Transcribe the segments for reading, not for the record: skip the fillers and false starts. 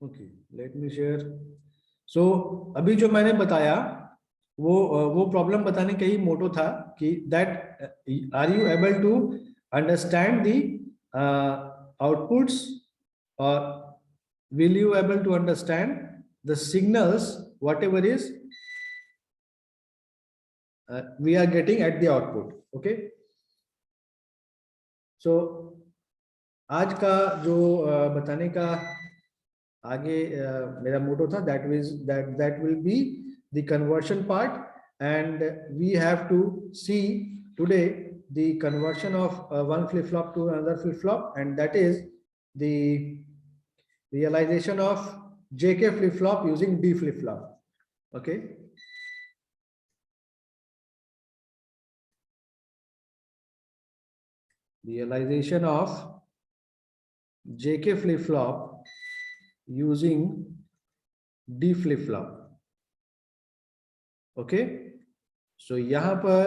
Okay, let me share. So अभी जो मैंने बताया वो प्रॉब्लम बताने का ही मोटो था कि that are you able to understand the outputs और will you able to understand the signals whatever is we are getting at the output. Okay, so आज का जो बताने का आगे मेरा मोटो था that will be the conversion part, and we have to see today the conversion of one flip flop to another flip flop, and that is the realization of JK flip flop using D flip flop. Okay, realization of JK flip flop using D flip flop. Okay, so यहाँ पर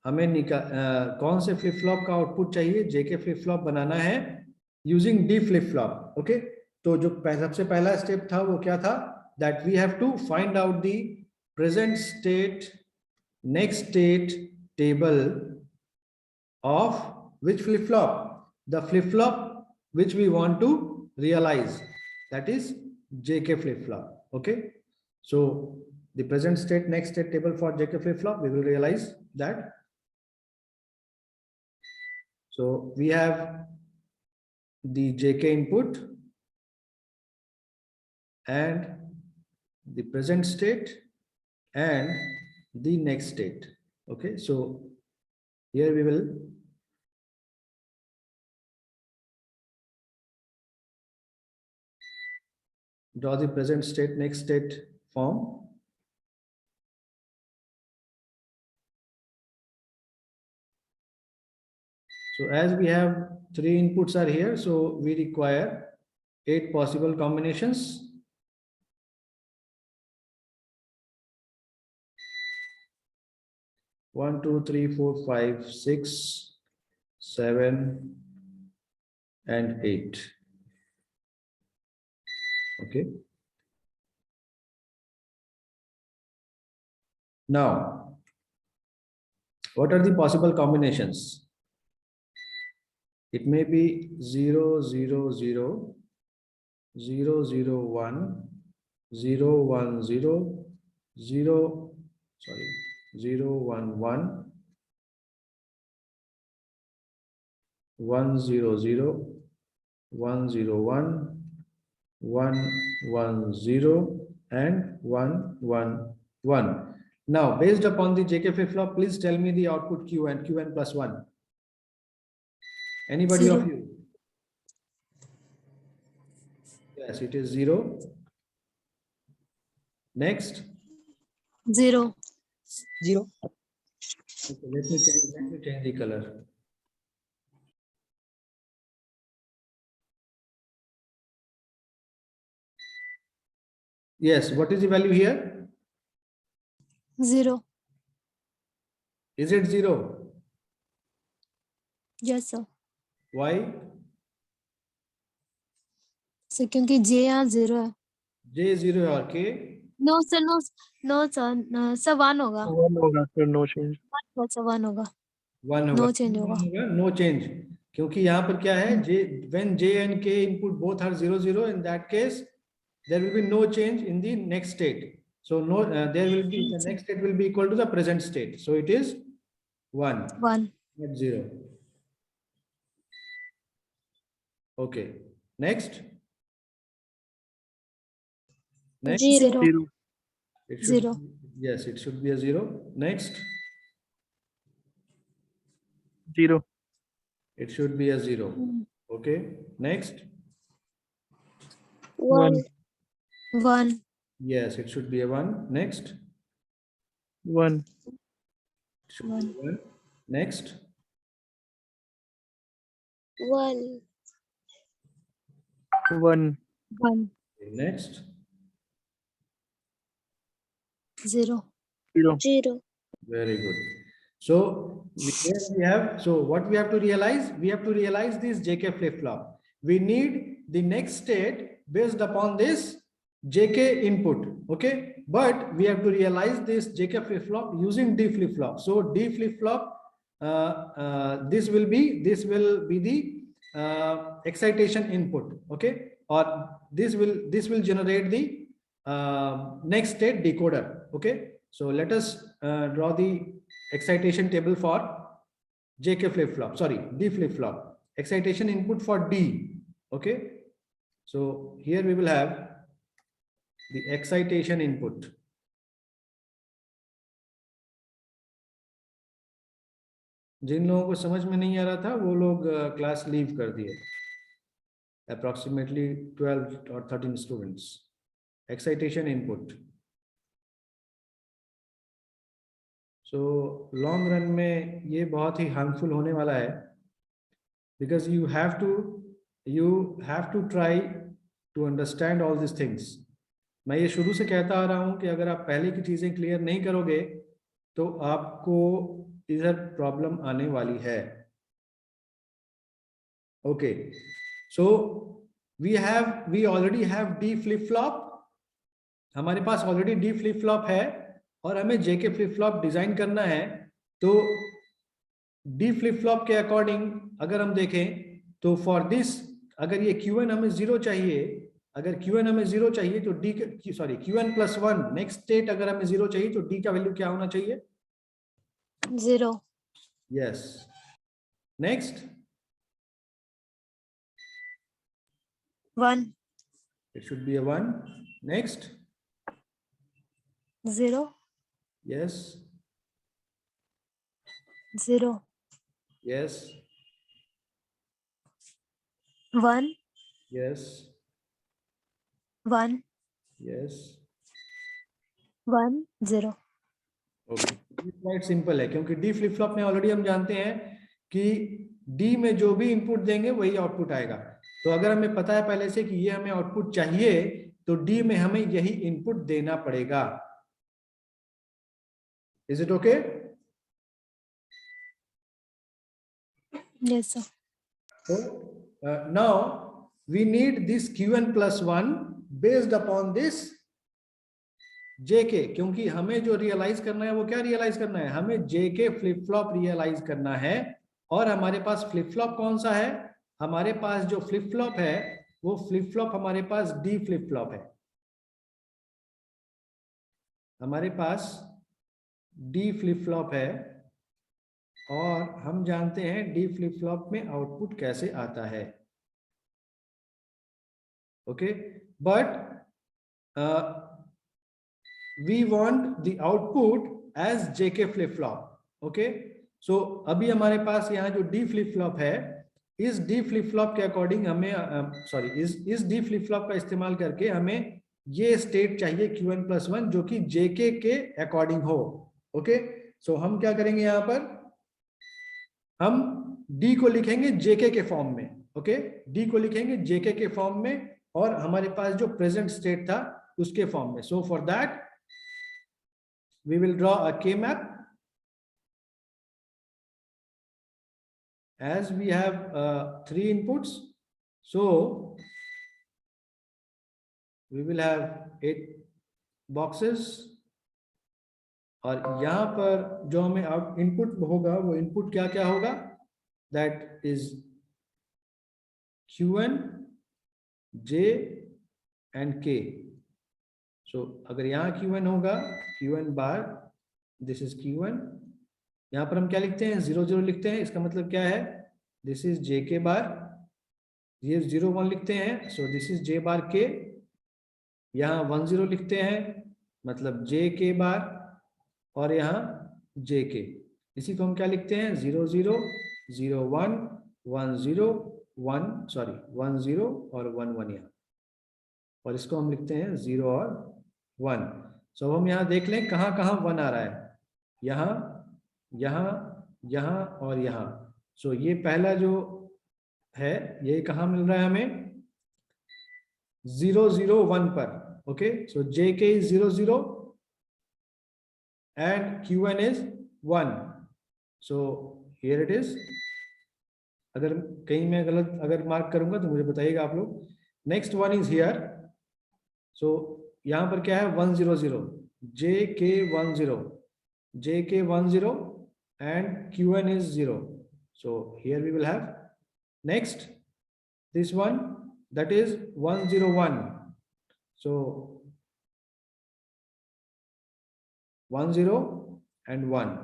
हमें कौन से flip flop का output चाहिए? जेके flip flop बनाना है using D flip flop. Okay, तो जो सबसे पहला स्टेप था वो क्या था? That we have to find out the present state next state table of which flip flop? The flip flop which we want to realize, that is JK flip flop. Okay, so the present state next state table for JK flip flop, we will realize that. So we have the JK input and the present state and the next state. Okay, so here we will draw the present state next state form. So as we have 3 inputs are here, so we require 8 possible combinations. One, two, three, four, five, 6, 7, and 8. Okay. Now, what are the possible combinations? It may be 0, 0, 0, 0, 0, 1, 0, 1, 0, 0, 1, 1, 1, 0, 0, 1, 0, 1, 1, 1, 0, and 1, 1, 1. Now, based upon the JK flip flop, please tell me the output Qn plus 1. Anybody 0. of you? Yes, it is 0. Next. 0. 0. Okay, let me change the color. Yes, what is the value here? 0. Is it 0? Yes, sir. Why? So, क्योंकि J यहाँ 0 है. J 0 और K? No, sir. No, no, sir. Sir, 1 होगा. 1 होगा sir, no change. 1 sir, 1 होगा. 1 होगा. No change होगा. No change. क्योंकि यहाँ पर क्या है? When J and K input both are 0, 0, in that case, there will be no change in the next state. So no, there will be the next state will be equal to the present state. So it is 1. 1. Not 0. Okay. Next. Next. 0. 0. It should, 0. yes, it should be a 0. Next. 0. It should be a 0. Okay. Next. 1. 1. Yes, it should be a 1. Next. 1. It should be 1. Next. 1. 1. 1. Next. 0. 0. 0. Very good. So here we have, so what we have to realize? We have to realize this JK flip flop. We need the next state based upon this JK input. Okay, but we have to realize this JK flip flop using D flip flop. So D flip flop, this will be the excitation input. Okay, or this will generate the next state decoder. Okay, so let us draw the excitation table for JK flip flop, sorry, D flip flop. Excitation input for D. Okay, so here we will have the excitation input. जिन लोगों को समझ में नहीं आ रहा था वो लोग class leave कर दिए. Approximately 12 or 13 students. Excitation input. So long run में ये बहुत ही harmful होने वाला है, because you have to try to understand all these things. मैं ये शुरू से कहता आ रहा हूँ कि अगर आप पहले की चीजें क्लियर नहीं करोगे तो आपको इधर प्रॉब्लम आने वाली है. Okay, so we already have D flip flop. हमारे पास ऑलरेडी D flip flop है और हमें JK flip flop डिजाइन करना है. तो D flip flop के अकॉर्डिंग अगर हम देखें तो फॉर दिस, अगर ये Qn हमें 0 चाहिए, अगर Qn हमें 0 चाहिए तो Qn plus 1 नेक्स्ट स्टेट अगर हमें 0 चाहिए तो D का वैल्यू क्या होना चाहिए? 0. Yes. Next. 1. It should be a 1. Next. 0. Yes. 0. Yes. 1. Yes. 1. Yes. 1. 0. Okay, quite simple है क्योंकि डी फ्लिप फ्लॉप में ऑलरेडी हम जानते हैं कि डी में जो भी इनपुट देंगे वही आउटपुट आएगा. तो अगर हमें पता है पहले से कि ये हमें आउटपुट चाहिए तो डी में हमें यही इनपुट देना पड़ेगा. Is it okay? Yes, sir. So now we need this Qn plus 1 based upon this JK, क्योंकि हमें जो रियलाइज करना है वो क्या रियलाइज करना है? हमें JK फ्लिप फ्लॉप रियलाइज करना है. और हमारे पास फ्लिप फ्लॉप कौन सा है? हमारे पास जो फ्लिप फ्लॉप है वो फ्लिप फ्लॉप हमारे पास D फ्लिप फ्लॉप है. हमारे पास D फ्लिप फ्लॉप है और हम जानते हैं D फ्लिप फ्लॉप में आउटपुट कैसे आता है. Okay, but we want the output as JK flip flop. Okay, so अभी हमारे पास यहाँ जो D flip flop है, इस D flip flop के अकॉर्डिंग हमें इस D flip flop का इस्तेमाल करके हमें ये स्टेट चाहिए Qn plus 1 जो कि JK के अकॉर्डिंग हो. ओके, सो हम क्या करेंगे यहाँ पर? हम D को लिखेंगे JK के फॉर्म में. ओके, D को लिखेंगे JK के फॉर्म में और हमारे पास जो प्रेजेंट स्टेट था उसके फॉर्म में. So for that we will draw a K map. As we have 3 inputs, so we will have 8 boxes. और यहाँ पर जो हमें इनपुट होगा वो इनपुट क्या क्या होगा? That is Qn, J and K. So अगर यहाँ Qn होगा, Qn bar, this is Qn. यहाँ पर हम क्या लिखते हैं? 0 0 लिखते हैं. इसका मतलब क्या है? दिस इज JK बार. ये 0 1 लिखते हैं, so this is J bar K. यहाँ 1 0 लिखते हैं मतलब JK बार और यहाँ JK. इसी को हम क्या लिखते हैं? 0 0 0 1 1 0 1 सॉरी 1 0 और 1 1 यहाँ. और इसको हम लिखते हैं 0 और 1. सो हम यहाँ देख लें कहाँ कहाँ 1 आ रहा है. यहाँ, यहाँ, यहाँ और यहाँ. सो ये पहला जो है ये कहाँ मिल रहा है हमें? 0 0 1 पर. Okay, so JK is 0 0 and Qn is 1. So here it is. अगर कहीं मैं गलत अगर मार्क करूंगा तो मुझे बताइएगा आप लोग। Next one is here. So यहाँ पर क्या है 100, JK10, JK10 and QN is 0. So here we will have next this one, that is 101. So 10 and 1.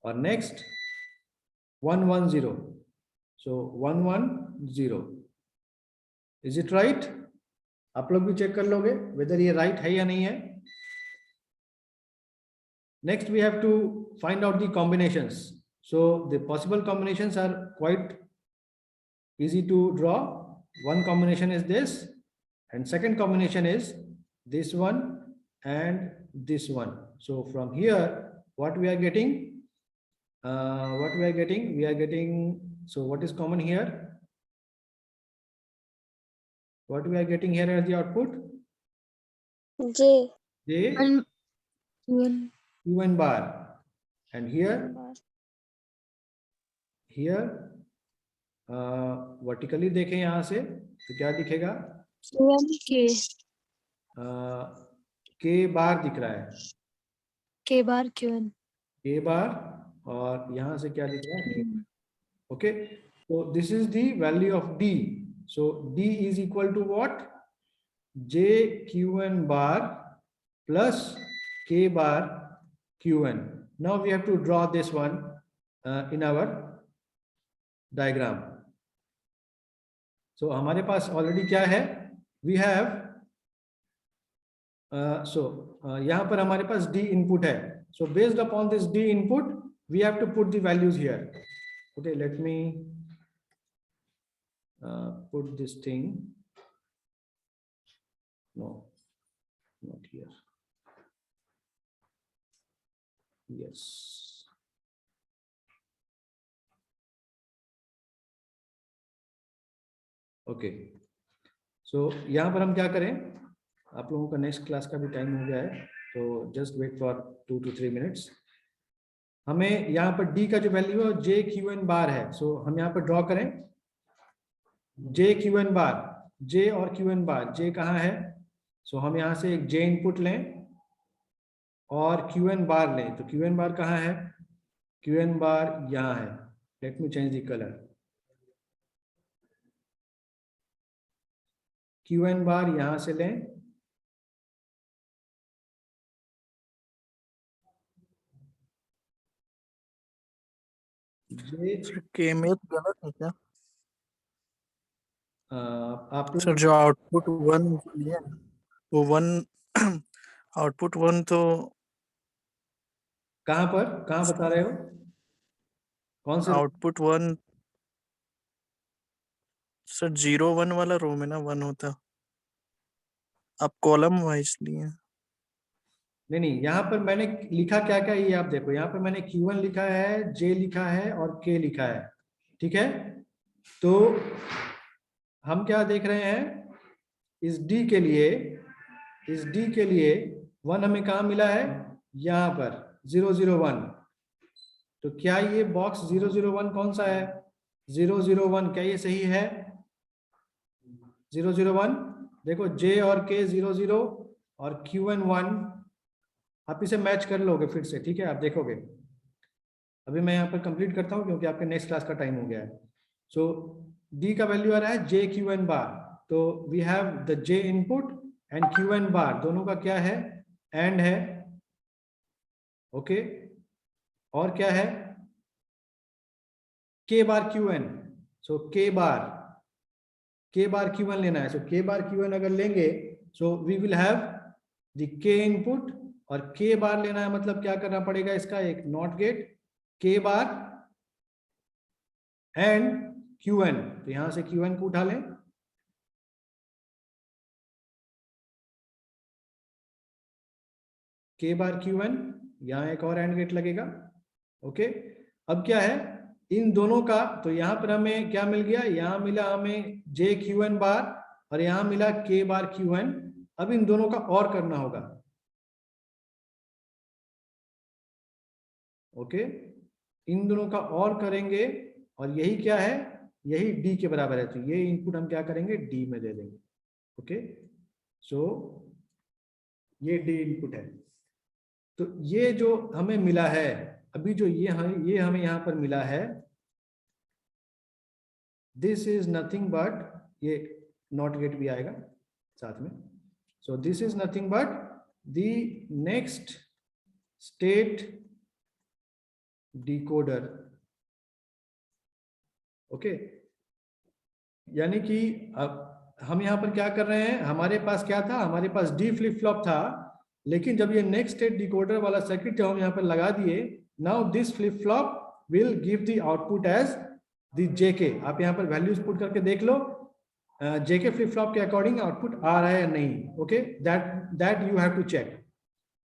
Or next 110. So 110. Is it right? आप लोग भी चेक कर लोगे वेदर ये राइट है या नहीं है। Next we have to find out the combinations. So the possible combinations are quite easy to draw. One combination is this, and second combination is this one and this one. So from here what we are getting, we are getting, so what is common here? What we are getting here as the output? J. J, And QN. QN bar, and here vertically देखें यहाँ से तो क्या दिखेगा? QN K. K बार दिख रहा है, K bar QN. K बार, और यहाँ से क्या दिख रहा है? Okay, so this is the value of D. So D is equal to what? JQN bar plus K bar QN. Now we have to draw this one in our diagram. So हमारे पास already क्या है? We have यहाँ पर हमारे पास D input है. So based upon this D input, we have to put the values here. Okay, let me put this thing. No, not here. Yes. Okay. So यहाँ पर हम क्या करें? आप लोगों का नेक्स्ट क्लास का भी टाइम हो गया है, तो just wait for 2 to 3 minutes. हमें यहाँ पर D का जो वैल्यू है JQN बार है. सो हम यहाँ पर ड्रॉ करें JQN बार, J और QN बार. J कहाँ है? सो हम यहाँ से एक J इनपुट लें और QN बार लें. तो QN बार कहाँ है? QN बार यहाँ है. Let me change the colour. QN बार यहाँ से लें, के में गलत है क्या आप सर? जो आउटपुट 1 लिया वो 1 आउटपुट 1 तो कहाँ पर, कहाँ बता रहे हो? कौन से? आउटपुट 1 सर 0 1 वाला रो में ना 1 होता, आप कॉलम वाइज लिए। नहीं, यहाँ पर मैंने लिखा क्या क्या ये आप देखो. यहाँ पर मैंने Q1 लिखा है, J लिखा है और K लिखा है. ठीक है, तो हम क्या देख रहे हैं? इस D के लिए 1 हमें कहाँ मिला है? यहाँ पर 001. तो क्या ये बॉक्स 001 कौन सा है? 001, क्या ये सही है? 001 देखो, J और K 00 और QN 1. आप इसे मैच कर लोगे फिर से, ठीक है, आप देखोगे. अभी मैं यहाँ पर कंप्लीट करता हूँ क्योंकि आपके नेक्स्ट क्लास का टाइम हो गया है. सो D का वैल्यू आ रहा है JQN बार. तो we have the J input and QN bar, दोनों का क्या है? एंड है. ओके, और क्या है? K बार QN. सो K बार Q1 लेना है. सो K बार Q1 अगर लेंगे, so we will have the K input, और K बार लेना है मतलब क्या करना पड़ेगा? इसका एक not gate K bar and QN. तो यहां से QN को उठा लें. K बार QN, यहां एक और एंड गेट लगेगा. ओके, अब क्या है इन दोनों का? तो यहां पर हमें क्या मिल गया? यहां मिला हमें JQN बार और यहां मिला K बार QN. अब इन दोनों का और करना होगा. ओके, इन दोनों का और करेंगे और यही क्या है, यही डी के बराबर है, तो ये इनपुट हम क्या करेंगे, डी में दे देंगे। ओके, सो ये डी इनपुट है। तो ये जो हमें मिला है अभी, जो ये हमें यहाँ पर मिला है, दिस इज नथिंग बट, ये नॉट गेट भी आएगा साथ में, so this is nothing but the next state decoder. Okay, यानी कि अब हम यहाँ पर क्या कर रहे हैं, हमारे पास क्या था, हमारे पास डी फ्लिप फ्लॉप था, लेकिन जब ये नेक्स्ट स्टेट डिकोडर वाला सर्किट जब हम यहाँ पर लगा दिए, now this flip flop will give the output as the JK. आप यहाँ पर वैल्यूज पुट करके देख लो, जेके फ्लिप फ्लॉप के अकॉर्डिंग आउटपुट आ रहा है या नहीं। Okay, that you have to check.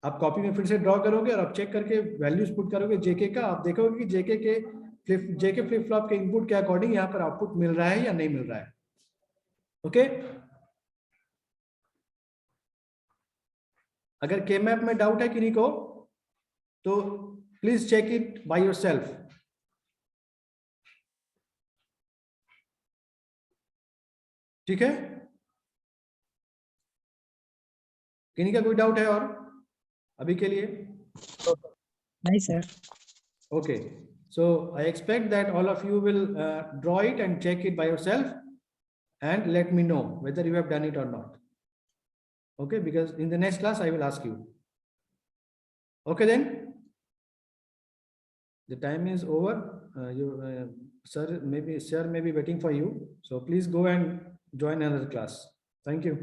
आप कॉपी में फिर से ड्रॉ करोगे और आप चेक करके वैल्यूज पुट करोगे जेके का, आप देखोगे कि जेके फ्लिप फ्लॉप के इनपुट के अकॉर्डिंग यहाँ पर आउटपुट मिल रहा है या नहीं मिल रहा है। ओके, अगर के मैप में डाउट है किन्हीं को, तो please check it by yourself. ठीक है, किन्हीं का कोई डाउट है और अभी के लिए? नहीं sir. Okay, so I expect that all of you will draw it and check it by yourself and let me know whether you have done it or not. Okay, because in the next class I will ask you. Okay then, the time is over. Sir may be waiting for you, so please go and join another class. Thank you.